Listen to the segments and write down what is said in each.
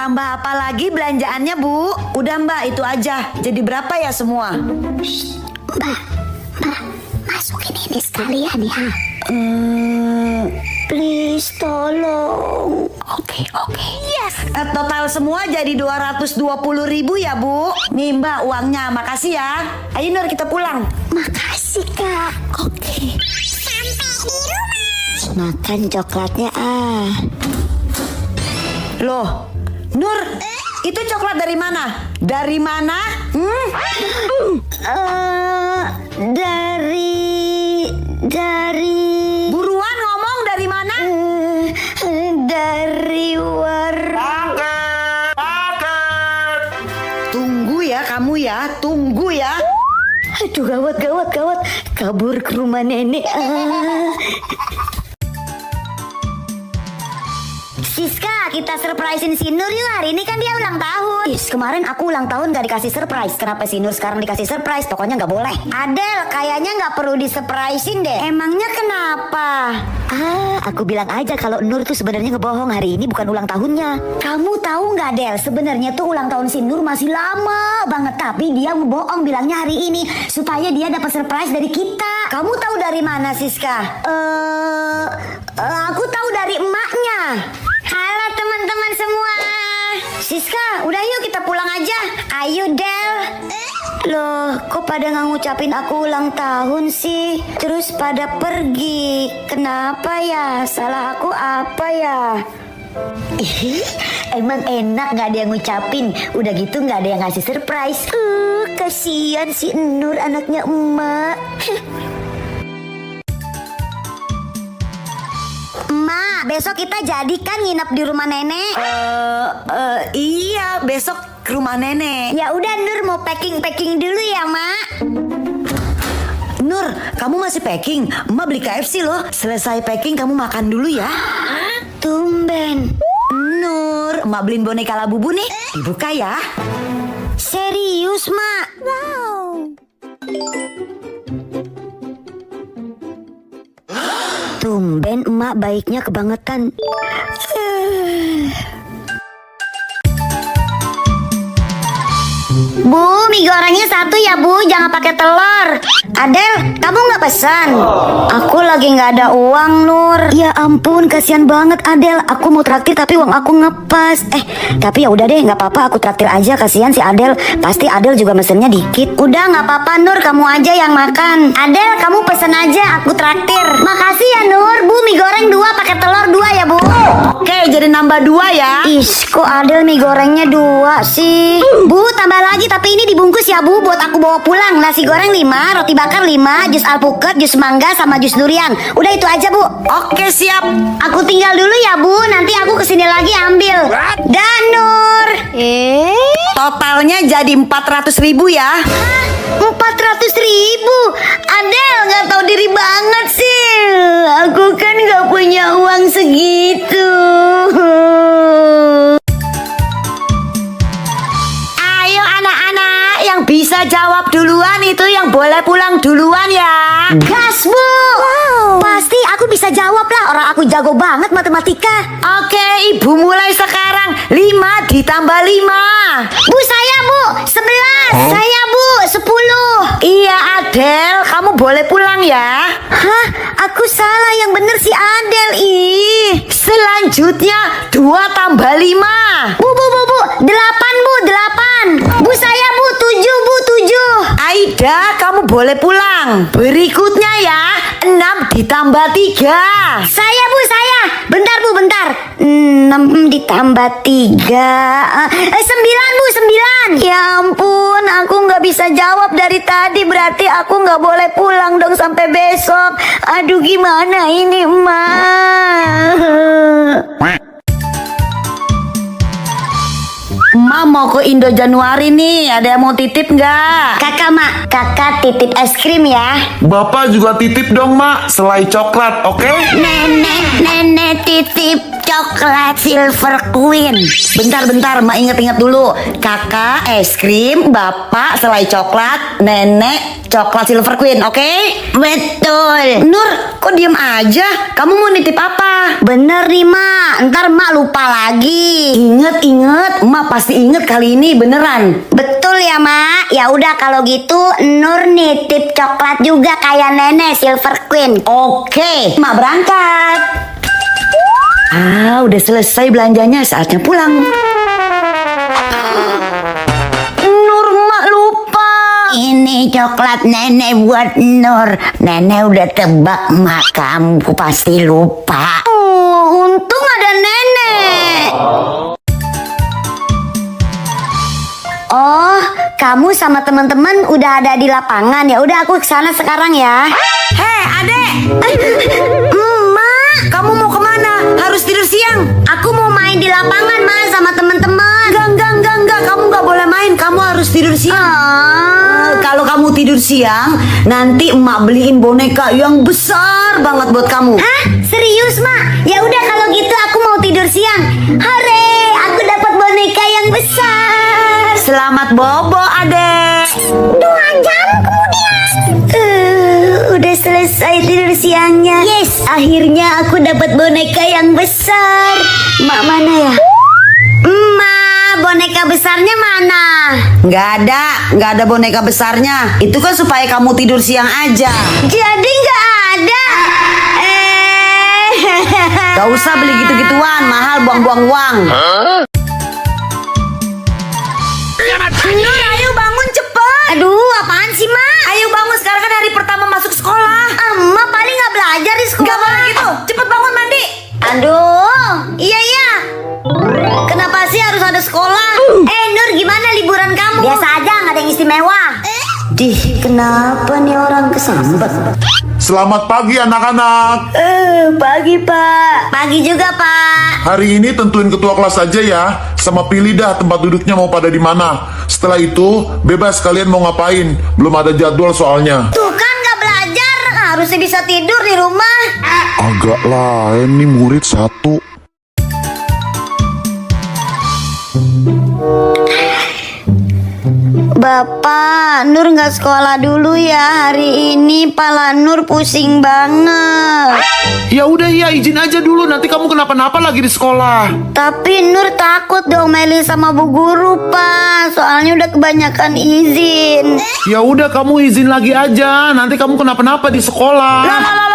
tambah apa lagi belanjaannya, Bu? Udah Mbak, itu aja. Jadi berapa ya semua? Mbak, masukin ini sekalian ya. Please tolong. Oke. Yes. Total semua jadi 220.000 ya, Bu. Nih Mbak uangnya, makasih ya. Ayo Nur, kita pulang. Makasih Kak. Oke. Sampai di rumah. Makan coklatnya Loh, Nur, itu coklat dari mana? Dari mana? Dari Buruan ngomong dari mana? dari Tunggu ya kamu ya, tunggu ya. Aduh, gawat. Kabur ke rumah nenek. Siska, kita surprisein si Nur yuk. Hari ini kan dia ulang tahun. Kemarin aku ulang tahun gak dikasih surprise. Kenapa si Nur sekarang dikasih surprise? Pokoknya gak boleh. Adel, kayaknya gak perlu disurprisein deh. Emangnya kenapa? Aku bilang aja kalau Nur tuh sebenarnya ngebohong. Hari ini bukan ulang tahunnya. Kamu tahu nggak, Del? Sebenarnya tuh ulang tahun si Nur masih lama banget. Tapi dia ngebohong bilangnya hari ini supaya dia dapat surprise dari kita. Kamu tahu dari mana, Siska? Aku tahu dari emaknya. Halo teman-teman semua. Siska, udah yuk kita pulang aja. Ayo Del. Loh, kok pada nggak ngucapin aku ulang tahun sih? Terus pada pergi. Kenapa ya? Salah aku apa ya? Emang enak nggak ada yang ngucapin. Udah gitu nggak ada yang ngasih surprise. Kasihan si Nur anaknya emak. Emak, besok kita jadi kan nginep di rumah nenek? Iya, besok ke rumah nenek. Ya udah Nur mau packing dulu ya, Mak. Nur, kamu masih packing? Emak beli KFC loh. Selesai packing kamu makan dulu ya. Tumben. Nur, emak beliin boneka Labubu nih. Dibuka ya. Serius, Mak? Wow. Tumben emak baiknya kebangetan. Bu, mie gorengnya satu ya Bu, jangan pakai telur. Adel, kamu nggak pesan? Aku lagi nggak ada uang, Nur. Ya ampun, kasihan banget Adel. Aku mau traktir tapi uang aku ngepas. Tapi ya udah deh, nggak apa-apa. Aku traktir aja, kasihan si Adel. Pasti Adel juga mesennya dikit. Udah nggak apa-apa Nur, kamu aja yang makan. Adel, kamu pesen aja, aku traktir. Makasih ya Nur. Bu, mie goreng 2 pakai telur 2 ya Bu. Oke, jadi nambah 2 ya. Kok Adel mie gorengnya 2 sih? Bu, tambah lagi tapi ini dibungkus ya Bu, buat aku bawa pulang. Nasi goreng 5, roti bakar 5, jus alpukat, jus mangga sama jus durian. Udah itu aja Bu. Oke, siap. Aku tinggal dulu ya Bu, nanti aku kesini lagi ambil. Dan Nur. Totalnya jadi 400.000 ya. 400.000? Adel nggak tahu diri banget sih. Aku kan nggak punya uang segitu. Ayo anak-anak, yang bisa jawab duluan itu yang boleh pulang duluan ya. Gas Bu. Pasti aku bisa jawab lah, orang aku jago banget matematika. Oke, ibu mulai sekarang. 5 ditambah 5. Bu, saya Bu 11. Saya Bu 10. Iya Adel, kamu boleh pulang ya. Hah? Aku salah, yang bener si Adel. Selanjutnya 2 tambah 5. Bu 8 Bu 8. Bu saya Bu 7 Bu 7. Aida, kamu boleh pulang. Berikutnya ya, 6 ditambah 3. Saya Bu saya. Bentar Bu bentar. 6 ditambah 3 9 Bu 9. Ya ampun, aku nggak bisa jawab dari tadi. Berarti aku nggak boleh pulang dong sampai besok. Aduh gimana ini emak. Emak mau ke Indo Januari nih. Ada yang mau titip nggak? Kakak Mak, kakak titip es krim ya. Bapak juga titip dong, Mak. Selai coklat, oke? Nenek titip coklat Silver Queen. Bentar, Mak inget-inget dulu. Kakak es krim, bapak selai coklat, nenek coklat Silver Queen, oke? Betul. Nur, kok diem aja? Kamu mau nitip apa? Bener nih Mak, ntar Mak lupa lagi. Inget, Mak pasti inget kali ini beneran. Betul ya Mak. Ya udah kalau gitu Nur nitip coklat juga kayak nenek Silver Queen. Oke, Mak berangkat. Udah selesai belanjanya, saatnya pulang. Nur, Mak lupa. Ini coklat nenek buat Nur. Nenek udah tebak Mak, kamu pasti lupa. Untung ada nenek. Oh, kamu sama teman-teman udah ada di lapangan. Ya udah aku kesana sekarang ya. Hei, Adek. Mak, Kamu mau kemana? Harus tidur siang. aku mau main di lapangan Mas sama teman-teman. Enggak. Kamu nggak boleh main. Kamu harus tidur siang. Kalau kamu tidur siang, nanti emak beliin boneka yang besar banget buat kamu. Hah? Serius Mak? Ya udah kalau gitu aku mau tidur siang. Hore, aku dapat boneka yang besar. Selamat bobo, Adek. 2 jam kemudian. Udah selesai tidur siangnya. Yes, akhirnya aku dapat boneka yang besar. Mak mana ya? Emak, boneka besarnya mana? Nggak ada boneka besarnya. Itu kan supaya kamu tidur siang aja. Jadi nggak ada. Gak usah beli gitu-gituan, mahal buang-buang uang. Nur, ayo bangun cepet. Aduh, apaan sih Mak? Ayo bangun, sekarang kan hari pertama masuk sekolah. Emak paling nggak belajar di sekolah. Gak boleh gitu, cepet bangun mandi. Aduh, iya. Kenapa sih harus ada sekolah? Nur, gimana liburan kamu? Biasa aja, nggak ada yang istimewa. Kenapa nih orang kesambat? Selamat pagi anak-anak. Pagi Pak. Pagi juga Pak. Hari ini tentuin ketua kelas aja ya, sama pilih dah tempat duduknya mau pada di mana. Setelah itu bebas kalian mau ngapain. Belum ada jadwal soalnya. Tuh kan nggak belajar, harusnya bisa tidur di rumah. Agak lain nih murid satu. Bapak, Nur nggak sekolah dulu ya hari ini. Pala Nur pusing banget. Ya udah ya izin aja dulu, nanti kamu kenapa-napa lagi di sekolah. Tapi Nur takut dong Meli sama Bu Guru Pak. Soalnya udah kebanyakan izin. Ya udah kamu izin lagi aja, nanti kamu kenapa-napa di sekolah.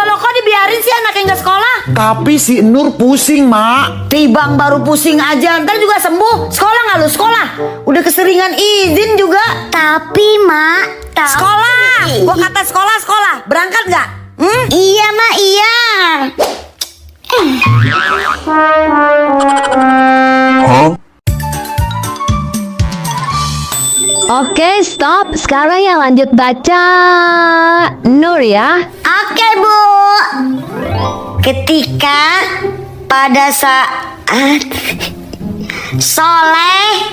Loh, kok dibiarin sih anaknya nggak sekolah? Tapi si Nur pusing, Mak. Tibang baru pusing aja, ntar juga sembuh. Sekolah nggak lu sekolah? Udah keseringan izin juga. Tapi Mak, Sekolah, gua kata sekolah. Berangkat nggak? Iya Mak, iya. Oke, stop. Sekarang yang lanjut baca Nur ya. Oke Bu. Ketika pada saat Soleh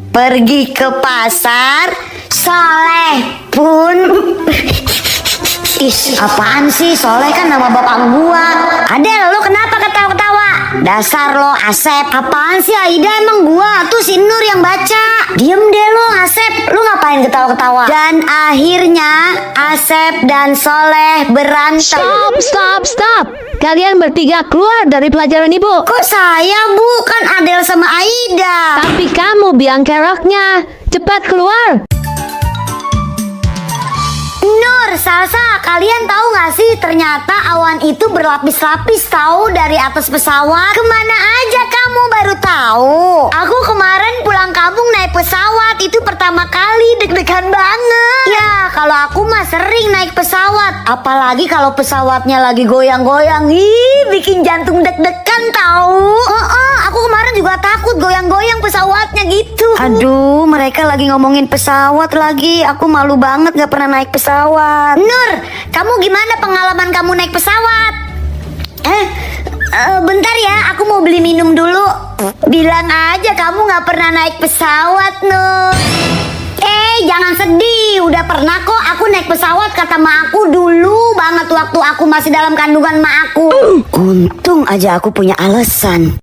pergi ke pasar, Soleh pun apaan sih? Soleh kan nama bapak gua. Adel, lo kenapa ketawa-ketawa? Dasar lo Asep. Apaan sih Aida, emang gua tuh si Nur yang baca. Diem deh lo Asep, lu ngapain ketawa-ketawa? Dan akhirnya Asep dan Soleh berantem. Stop. Kalian bertiga keluar dari pelajaran ibu. Kok saya Bu? Kan Adel sama Aida. Tapi kamu biang keroknya. Cepat keluar. Nur, Salsa, kalian tahu gak sih ternyata awan itu berlapis-lapis tahu dari atas pesawat? Kemana aja kamu baru tahu? Aku kemarin pulang kampung naik pesawat, itu pertama kali deg-degan banget. Ya, kalau aku mah sering naik pesawat, apalagi kalau pesawatnya lagi goyang-goyang. Ih, bikin jantung deg-degan tahu. Aku kemarin juga takut goyang-goyang pesawatnya gitu. Aduh, mereka lagi ngomongin pesawat lagi. Aku malu banget gak pernah naik pesawat. Nur, kamu gimana pengalaman kamu naik pesawat? Bentar ya, aku mau beli minum dulu. Bilang aja kamu gak pernah naik pesawat, Nur. Jangan sedih, udah pernah kok aku naik pesawat kata mak aku dulu banget waktu aku masih dalam kandungan mak aku. Untung aja aku punya alasan.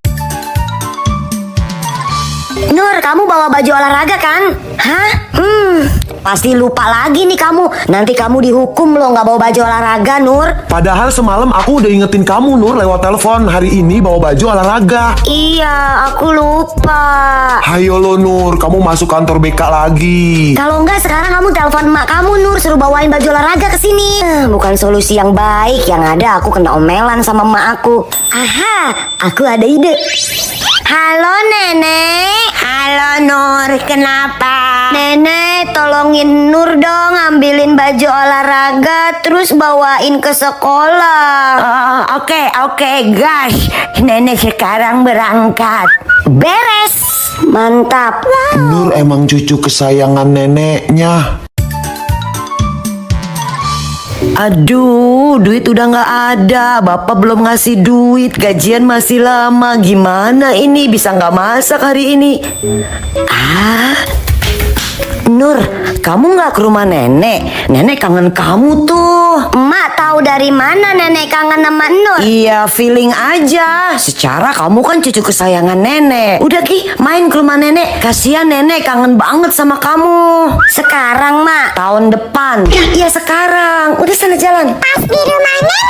Nur, kamu bawa baju olahraga kan? Hah? Pasti lupa lagi nih kamu. Nanti kamu dihukum loh nggak bawa baju olahraga, Nur. Padahal semalam aku udah ingetin kamu, Nur, lewat telepon. Hari ini bawa baju olahraga. Iya, aku lupa. Hayo lo, Nur, kamu masuk kantor BK lagi. Kalau enggak sekarang kamu telepon emak kamu, Nur, suruh bawain baju olahraga ke sini. Bukan solusi yang baik, yang ada aku kena omelan sama emak aku. Aha, aku ada ide. Halo Nenek. Halo Nur, kenapa? Nenek, tolongin Nur dong ambilin baju olahraga terus bawain ke sekolah. Oke, gas. Nenek sekarang berangkat. Beres. Mantap. Nur emang cucu kesayangan neneknya. Aduh, duit udah nggak ada. Bapak belum ngasih duit. Gajian masih lama. Gimana ini? Bisa nggak masak hari ini? Nur, kamu nggak ke rumah nenek? Nenek kangen kamu tuh. Emak tahu dari mana nenek kangen sama Nur? Iya, feeling aja. Secara kamu kan cucu kesayangan nenek. Udah Ki, main ke rumah nenek. Kasihan nenek kangen banget sama kamu. Sekarang, Mak. Tahun depan. Iya sekarang. Udah sana jalan. Pas di rumah nenek.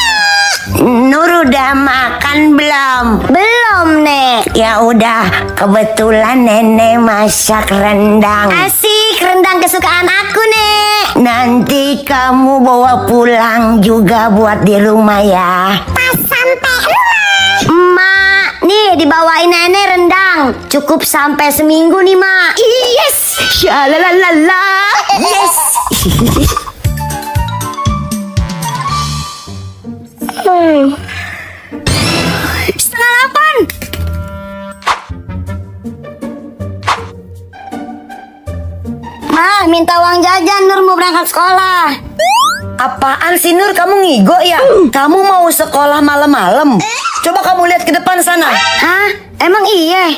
Nur udah makan belum? Belum, Nek. Ya udah, kebetulan nenek masak rendang. Asik, rendang kesukaan aku, Nek. Nanti kamu bawa pulang juga buat di rumah ya. Pas sampai rumah. Mak, nih dibawain nenek rendang. Cukup sampai seminggu nih, Mak. Yes, shalalalala. Yes. Setengah 8. Ma, minta uang jajan, Nur mau berangkat sekolah. Apaan sih Nur, kamu ngigo ya? Kamu mau sekolah malam-malam? Coba kamu lihat ke depan sana. Hah? Emang iya?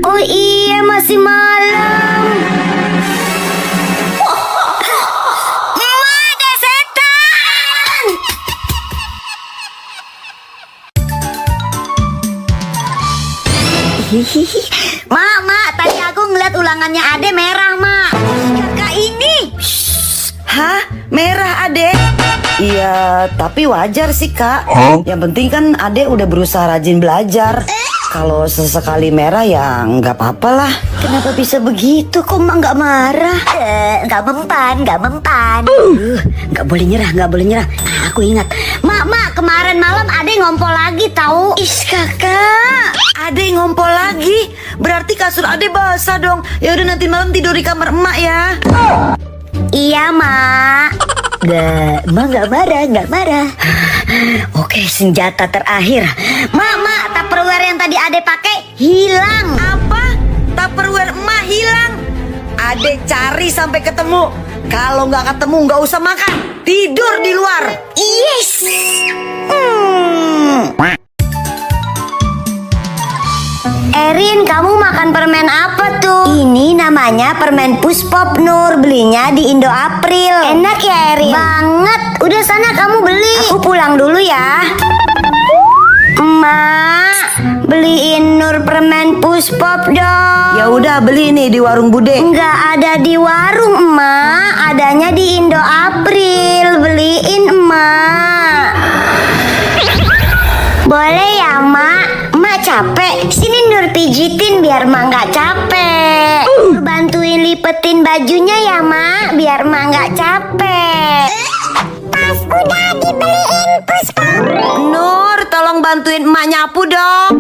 Oh iya, masih malam. Mama, ada setan. Mak, tadi aku ngeliat ulangannya Ade merah, Mak. Kakak ini. Hah? Merah adek? Iya, tapi wajar sih kak. Yang penting kan adek udah berusaha rajin belajar. Kalau sesekali merah ya nggak apa-apa lah. Kenapa bisa begitu? Kok Mak nggak marah? Nggak mempan. Nggak boleh nyerah. Aku ingat. Mak, kemarin malam Ade ngompol lagi tahu. Is kakak. Adek ngompol lagi? Berarti kasur adek basah dong. Ya udah nanti malam tidur di kamar emak ya. Iya, Mak. Mak nggak marah. Oke, senjata terakhir. Mak, Tupperware yang tadi Ade pakai hilang. Apa? Tupperware emak hilang? Adek cari sampai ketemu. Kalau nggak ketemu nggak usah makan. Tidur di luar. Yes. Erin, kamu makan permen apa tuh? Ini namanya permen Puspop, Nur. Belinya di Indo April. Enak ya, Erin? Banget. Udah sana kamu beli. Aku pulang dulu ya. Emak, beliin Nur permen Puspop dong. Ya udah beli nih di warung Bude. Nggak ada di warung, Emak. Adanya di Indo April. Beliin, Emak. Boleh ya, Mak? Emak capek. Sini Nur pijitin biar Mak nggak capek. Bantuin lipetin bajunya ya, Mak, biar Mak nggak capek. Pas udah dibeliin Puspop. Nur, tolong bantuin emak nyapu dong.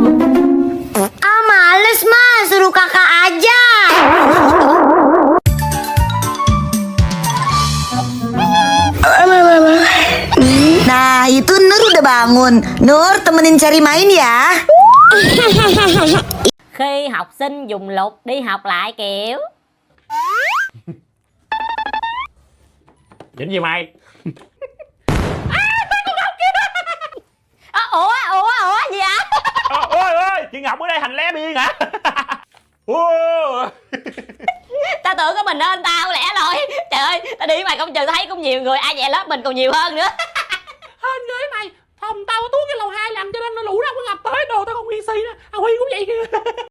Ah, males, Mak. Suruh kakak aja. Nah, itu Nur udah bangun. Nur, temenin cari main ya. Khi học sinh dùng lục đi học lại kiểu. Dính gì mày? Ủa gì ạ? Ôi, chị Ngọc ở đây hành lé biên hả? Tao tưởng có mình hơn tao lẽ rồi. Trời ơi, tao đi mày không chừng thấy cũng nhiều người, ai về lớp mình còn nhiều hơn nữa. Hơn người mày, phòng tao có tuốt cái lầu 2 làm cho nên nó lũ đâu có ngập tới, đồ tao còn nguyên si vậy.